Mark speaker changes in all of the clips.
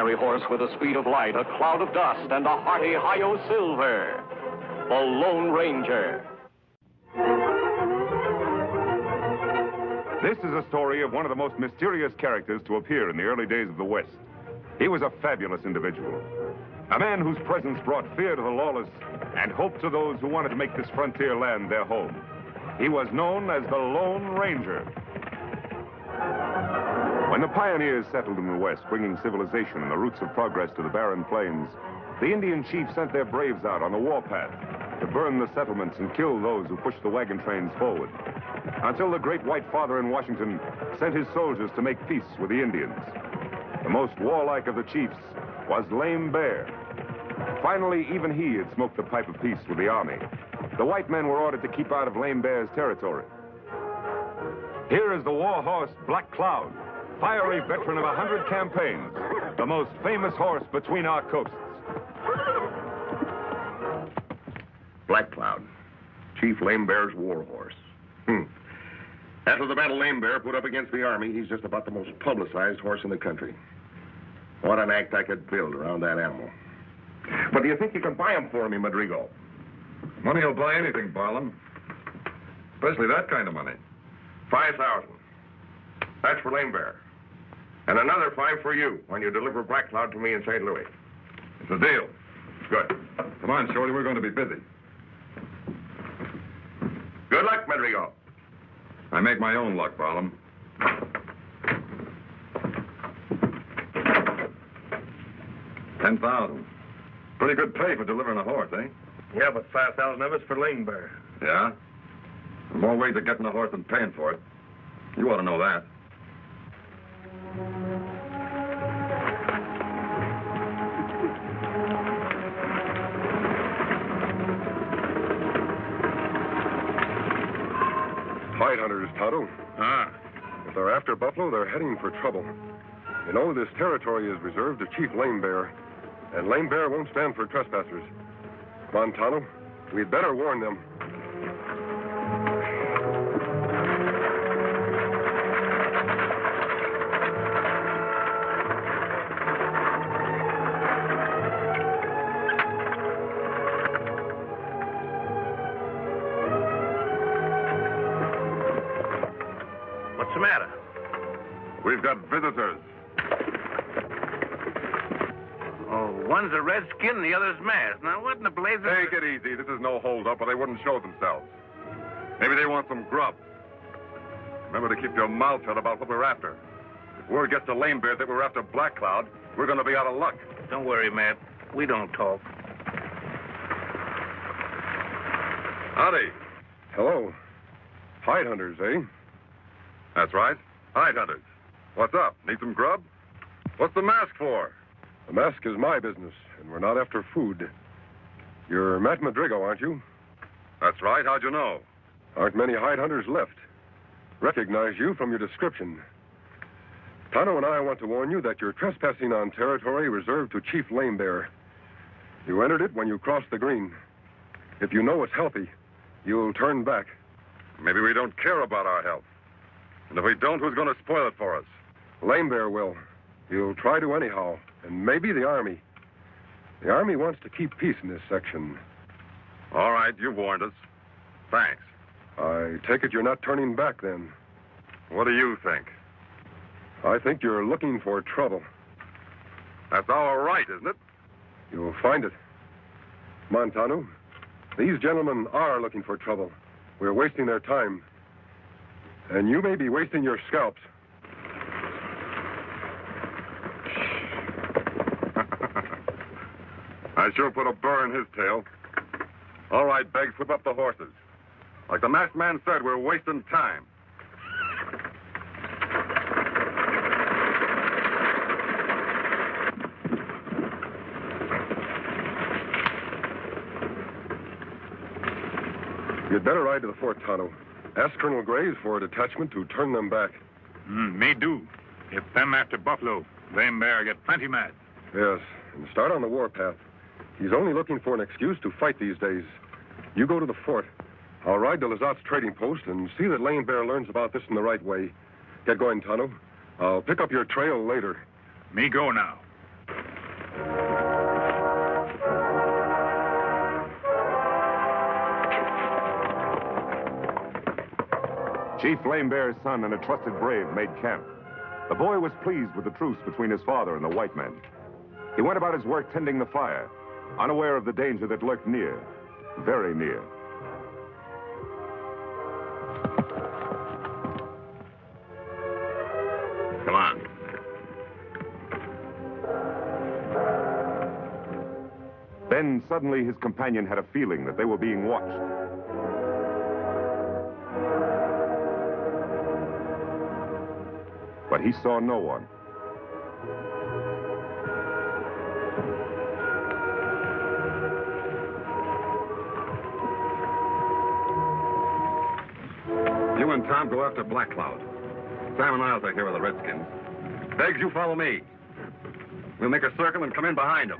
Speaker 1: fiery horse with the speed of light, a cloud of dust, and a hearty hi-yo silver. The Lone Ranger.
Speaker 2: This is a story of one of the most mysterious characters to appear in the early days of the West. He was a fabulous individual. A man whose presence brought fear to the lawless and hope to those who wanted to make this frontier land their home. He was known as the Lone Ranger. When the pioneers settled in the West, bringing civilization and the roots of progress to the barren plains, the Indian chiefs sent their braves out on the warpath to burn the settlements and kill those who pushed the wagon trains forward, until the great white father in Washington sent his soldiers to make peace with the Indians. The most warlike of the chiefs was Lame Bear. Finally, even he had smoked the pipe of peace with the army. The white men were ordered to keep out of Lame Bear's territory. Here is the war horse Black Cloud, fiery veteran of 100 campaigns, the most famous horse between our coasts.
Speaker 3: Black Cloud, Chief Lame Bear's war horse. After the battle Lame Bear put up against the army, he's just about the most publicized horse in the country. What an act I could build around that animal. But do you think you can buy him for me, Madrigal?
Speaker 4: Money will buy anything, Barlam. Especially that kind of money.
Speaker 3: 5,000. That's for Lame Bear. And another 5 for you when you deliver Black Cloud to me in St. Louis.
Speaker 4: It's a deal.
Speaker 3: Good.
Speaker 4: Come on, Shorty, we're going to be busy.
Speaker 3: Good luck, Madrigal.
Speaker 4: I make my own luck, Barlam. $10,000. Pretty good pay for delivering a horse, eh?
Speaker 5: Yeah, but 5,000 of it's for Lame Bear.
Speaker 4: Yeah? There's more ways of getting a horse than paying for it. You ought to know that.
Speaker 6: Fight hunters, Tonto. If they're after buffalo, they're heading for trouble. You know, this territory is reserved to Chief Lame Bear, and Lame Bear won't stand for trespassers. Come on, Tonto. We'd better warn them.
Speaker 5: What's the matter?
Speaker 4: We've got visitors.
Speaker 5: Oh, one's a redskin and the other's masked. Now, what in the blazes...
Speaker 4: Take it easy. This is no hold-up, or they wouldn't show themselves. Maybe they want some grub. Remember to keep your mouth shut about what we're after. If word gets to Lame Bear that we're after Black Cloud, we're going to be out of luck.
Speaker 5: Don't worry, Matt. We don't talk.
Speaker 4: Howdy.
Speaker 6: Hello. Hide hunters, eh?
Speaker 4: That's right. Hide hunters. What's up? Need some grub? What's the mask for?
Speaker 6: The mask is my business, and we're not after food. You're Matt Madrigal, aren't you?
Speaker 4: That's right. How'd you know?
Speaker 6: Aren't many hide hunters left. Recognize you from your description. Tonto and I want to warn you that you're trespassing on territory reserved to Chief Lame Bear. You entered it when you crossed the green. If you know it's healthy, you'll turn back.
Speaker 4: Maybe we don't care about our health. And if we don't, who's going to spoil it for us?
Speaker 6: Lame Bear will. He'll try to anyhow, and maybe the Army. The Army wants to keep peace in this section.
Speaker 4: All right, you warned us. Thanks.
Speaker 6: I take it you're not turning back, then.
Speaker 4: What do you think?
Speaker 6: I think you're looking for trouble.
Speaker 4: That's our right, isn't it?
Speaker 6: You'll find it. Montano, these gentlemen are looking for trouble. We're wasting their time. And you may be wasting your scalps.
Speaker 4: I sure put a burr in his tail. All right, Beggs, whip up the horses. Like the masked man said, we're wasting time.
Speaker 6: You'd better ride to the fort, Tonto. Ask Colonel Graves for a detachment to turn them back.
Speaker 7: Me do. If them after buffalo, Lame Bear get plenty mad.
Speaker 6: Yes, and start on the warpath. He's only looking for an excuse to fight these days. You go to the fort. I'll ride to Lazat's trading post and see that Lame Bear learns about this in the right way. Get going, Tonto. I'll pick up your trail later.
Speaker 7: Me go now.
Speaker 2: Chief Lame Bear's son and a trusted brave made camp. The boy was pleased with the truce between his father and the white men. He went about his work tending the fire, unaware of the danger that lurked near, very near.
Speaker 3: Come on.
Speaker 2: Then suddenly his companion had a feeling that they were being watched. But he saw no one.
Speaker 4: You and Tom go after Black Cloud. Sam and I'll take care of the Redskins. Beggs, you follow me. We'll make a circle and come in behind them.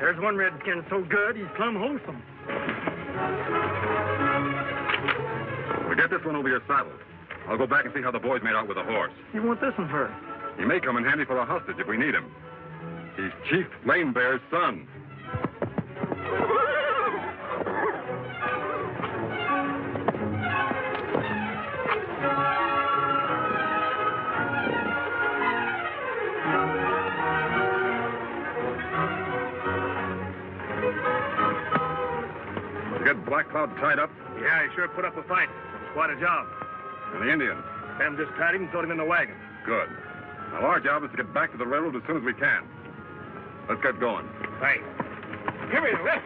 Speaker 8: There's one redskin so good, he's plumb wholesome.
Speaker 4: We'll get this one over your saddle. I'll go back and see how the boys made out with the horse.
Speaker 8: You want this one for?
Speaker 4: He may come in handy for a hostage if we need him. He's Chief Lame Bear's son. Get Black Cloud tied up?
Speaker 5: Yeah, he sure put up a fight. It's quite a job.
Speaker 4: And the Indian?
Speaker 5: Sam just tied him and threw him in the wagon.
Speaker 4: Good. Now, our job is to get back to the railroad as soon as we can. Let's get going.
Speaker 5: Thanks. Give me this.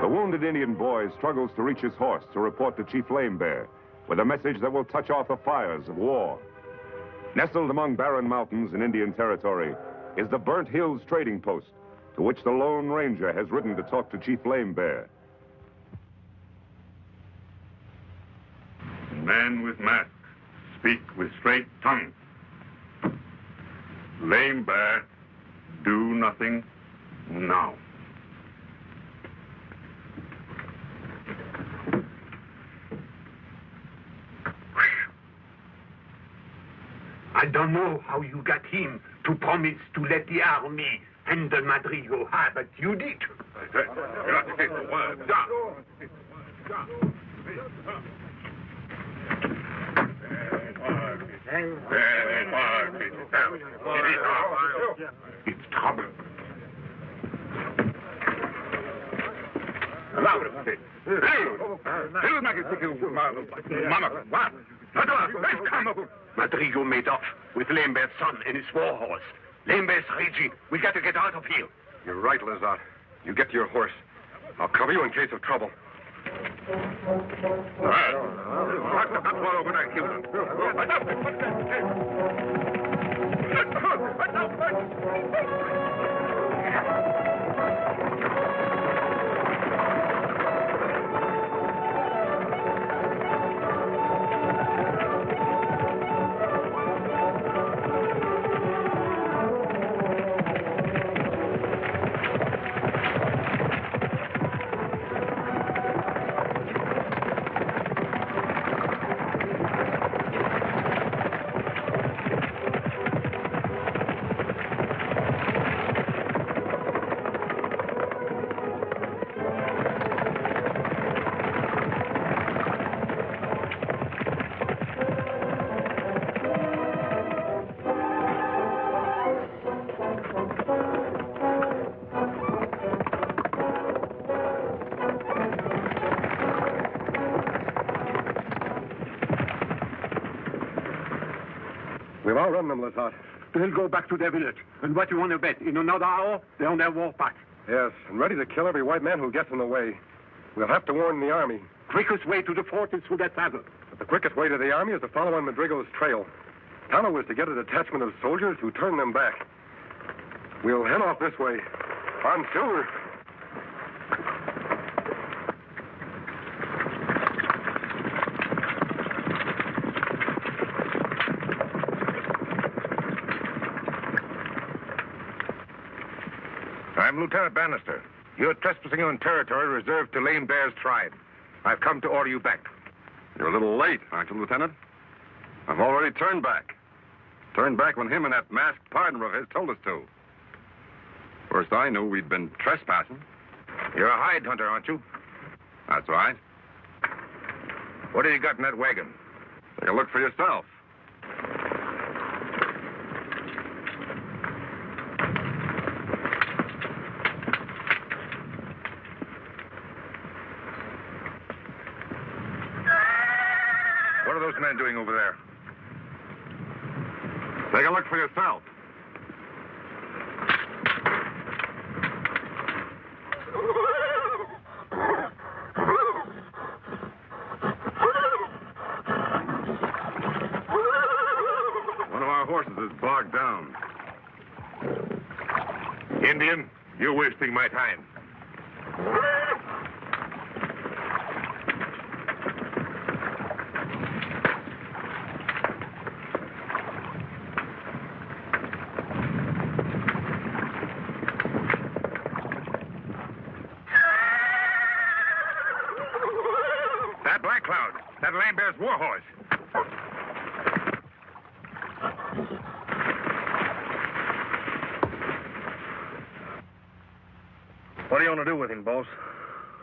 Speaker 2: The wounded Indian boy struggles to reach his horse to report to Chief Lame Bear with a message that will touch off the fires of war. Nestled among barren mountains in Indian territory is the Burnt Hills trading post, to which the Lone Ranger has ridden to talk to Chief Lame Bear.
Speaker 7: Man with mask, speak with straight tongue. Lame Bear, do nothing now.
Speaker 9: I don't know how you got him to promise to let the army handle Madrigo, but you did. It's trouble. Madrigo made off with Lame Bear's son and his war horse. Lame Bear's raging. We got to get out of here.
Speaker 6: You're right, Lazat. You get to your horse. I'll cover you in case of trouble. We've outrun them, Lazat.
Speaker 9: They'll go back to their village. And what you want to bet? In another hour, they're on their war path.
Speaker 6: Yes, and ready to kill every white man who gets in the way. We'll have to warn the army.
Speaker 9: Quickest way to the fort is through that saddle.
Speaker 6: But the quickest way to the army is to follow on Madrigo's trail. Tonto was to get a detachment of soldiers who turn them back. We'll head off this way. On Silver.
Speaker 2: I'm Lieutenant Bannister. You're trespassing on territory reserved to Lame Bear's tribe. I've come to order you back.
Speaker 4: You're a little late, aren't you, Lieutenant? I've already turned back. Turned back when him and that masked partner of his told us to. First I knew we'd been trespassing.
Speaker 2: You're a hide hunter, aren't you?
Speaker 4: That's right.
Speaker 2: What have you got in that wagon?
Speaker 4: Take a look for yourself.
Speaker 2: What are those men doing over there?
Speaker 4: Take a look for yourself. One of our horses is bogged down.
Speaker 2: Indian, you're wasting my time. That Black Cloud, that Lame Bear's war horse.
Speaker 5: What do you want to do with him, boss?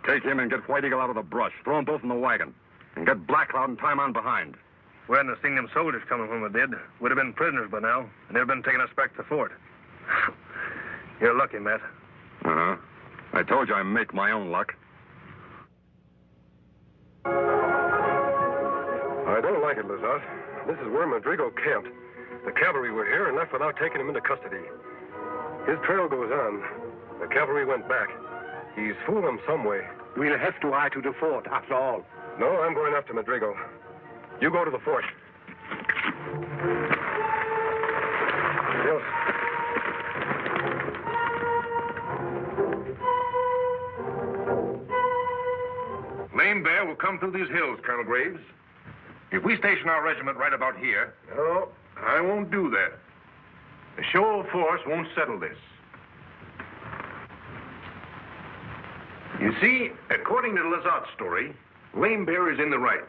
Speaker 4: Take him and get White Eagle out of the brush. Throw them both in the wagon. And get Black Cloud and tie him on behind.
Speaker 5: If we hadn't seen them soldiers coming when we did, we'd have been prisoners by now, and they'd have been taking us back to the fort. You're lucky, Matt.
Speaker 4: Uh-huh. I told you I make my own luck.
Speaker 6: I don't like it, Lazat. This is where Madrigal camped. The cavalry were here and left without taking him into custody. His trail goes on. The cavalry went back. He's fooled them some way.
Speaker 9: We'll have to ride to the fort, after all.
Speaker 6: No, I'm going after Madrigal. You go to the fort. Yes.
Speaker 2: Lame Bear will come through these hills, Colonel Graves. If we station our regiment right about here...
Speaker 5: No, I won't do that. A show of force won't settle this. You see, according to Lazat's story, Lame Bear is in the right.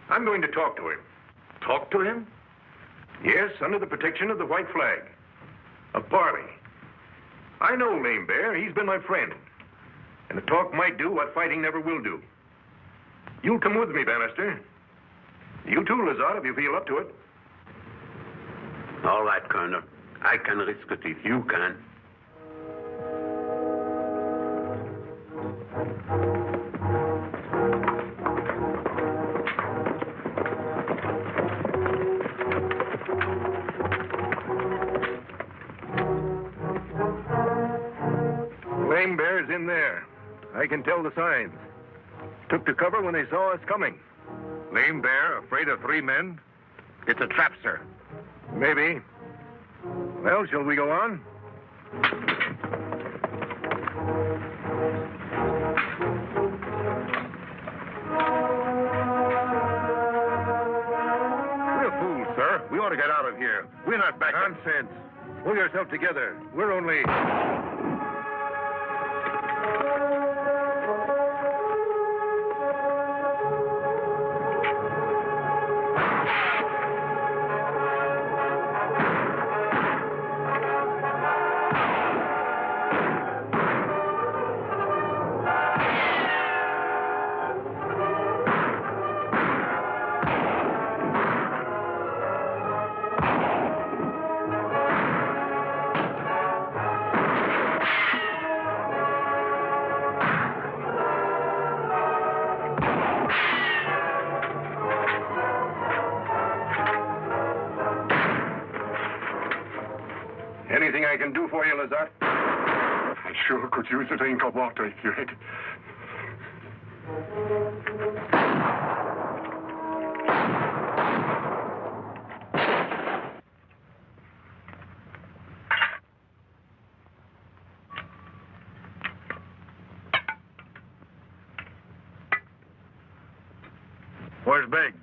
Speaker 5: I'm going to talk to him. Talk to him? Yes, under the protection of the white flag. A parley. I know Lame Bear. He's been my friend. And a talk might do what fighting never will do. You'll come with me, Bannister. You too, Lazat, if you feel up to it.
Speaker 9: All right, Colonel. I can risk it if you can.
Speaker 5: Lame Bear's in there. I can tell the signs. Took to cover when they saw us coming.
Speaker 2: Lame Bear, afraid of 3 men? It's a trap, sir.
Speaker 5: Maybe. Well, shall we go on?
Speaker 2: We're fools, sir. We ought to get out of here. We're not back...
Speaker 5: Nonsense. Pull yourself together. We're only... Anything I can do for you, Lazat?
Speaker 6: I sure could use a drink of water if you had it.
Speaker 7: Where's Biggs?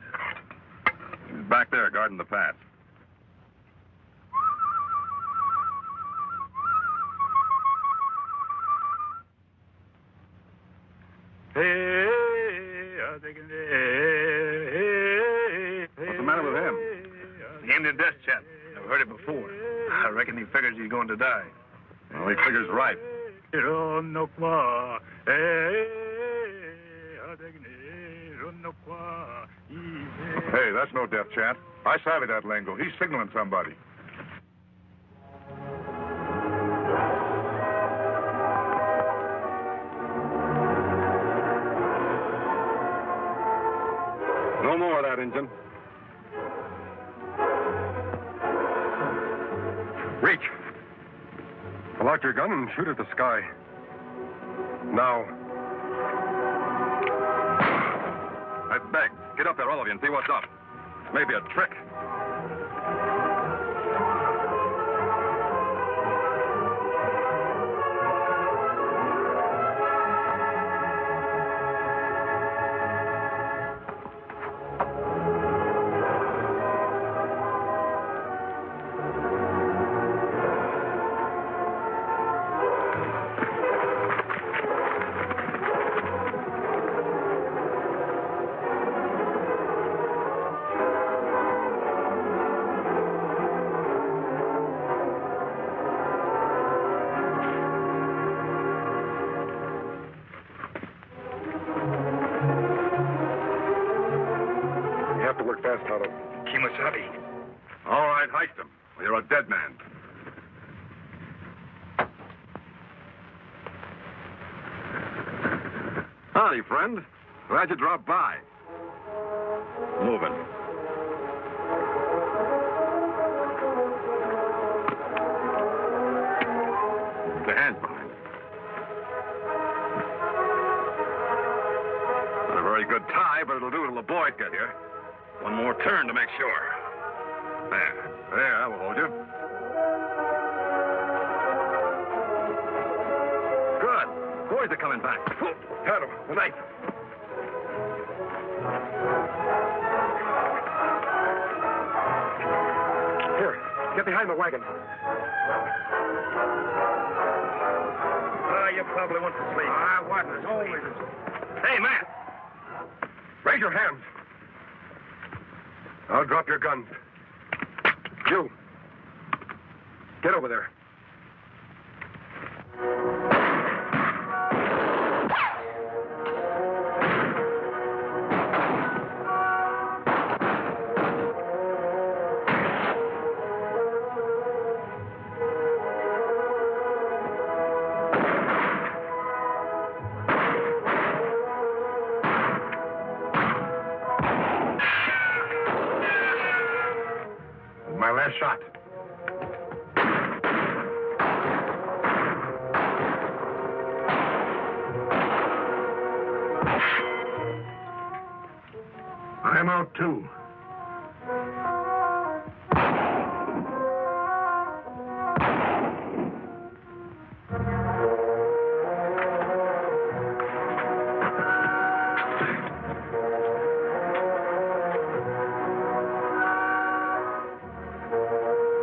Speaker 4: He's back there guarding the pass.
Speaker 7: What's the matter with him? He aimed at death chap. Never heard it before. I reckon he figures he's going to die.
Speaker 4: Well, he figures right. Hey, that's no death chat. I savvy that lingo. He's signaling somebody.
Speaker 6: No more of that, Injun. Reach. Pull out your gun and shoot at the sky. Now.
Speaker 4: I beg. Get up there, all of you, and see what's up. Maybe a trick.
Speaker 6: Fast, Tonto.
Speaker 8: Kimasabi.
Speaker 4: All right, heist him. Or you're a dead man. Howdy, friend. Glad you dropped by. Moving. The hands behind. Not a very good tie, but it'll do till the boys get here. One more turn to make sure. There, I will hold you. Good. Boys are coming back.
Speaker 6: Tonto, the knife. Here, get behind the wagon.
Speaker 8: You probably went to sleep. I wasn't asleep.
Speaker 6: Hey, man. Raise your hands. I'll drop your guns. You. Get over there. My last shot. I'm out, too.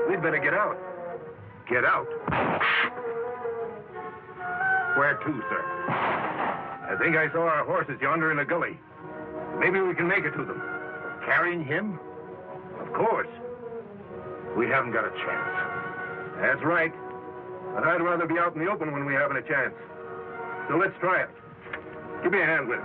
Speaker 6: We'd better get out. Get out? Where to, sir? I think I saw our horses yonder in the gully. Maybe we can make it to them. Carrying him? Of course. We haven't got a chance. That's right. But I'd rather be out in the open when we haven't a chance. So let's try it. Give me a hand with it.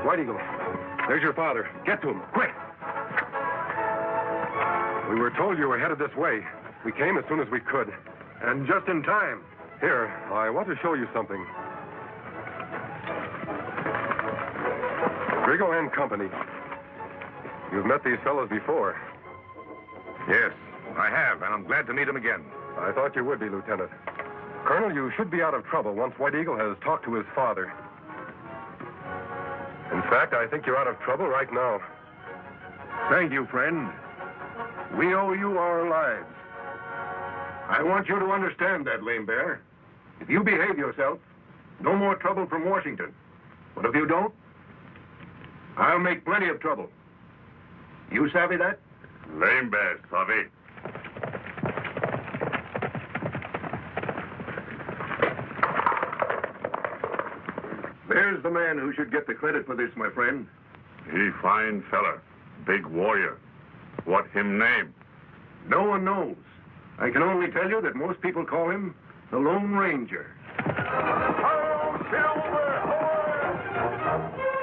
Speaker 6: White Eagle, there's your father. Get to him, quick. We were told you were headed this way. We came as soon as we could. And just in time. Here, I want to show you something. Grigo and Company. You've met these fellows before.
Speaker 4: Yes, I have, and I'm glad to meet him again.
Speaker 6: I thought you would be, Lieutenant. Colonel, you should be out of trouble once White Eagle has talked to his father. In fact, I think you're out of trouble right now.
Speaker 5: Thank you, friend. We owe you our lives. I want you to understand that, Lame Bear. If you behave yourself, no more trouble from Washington. But if you don't, I'll make plenty of trouble. You savvy that?
Speaker 4: Lame Bear, savvy.
Speaker 5: There's the man who should get the credit for this, my friend.
Speaker 4: He fine fella. Big warrior. What him name?
Speaker 5: No one knows. I can only tell you that most people call him the Lone Ranger.
Speaker 1: Ho, Silver, ho!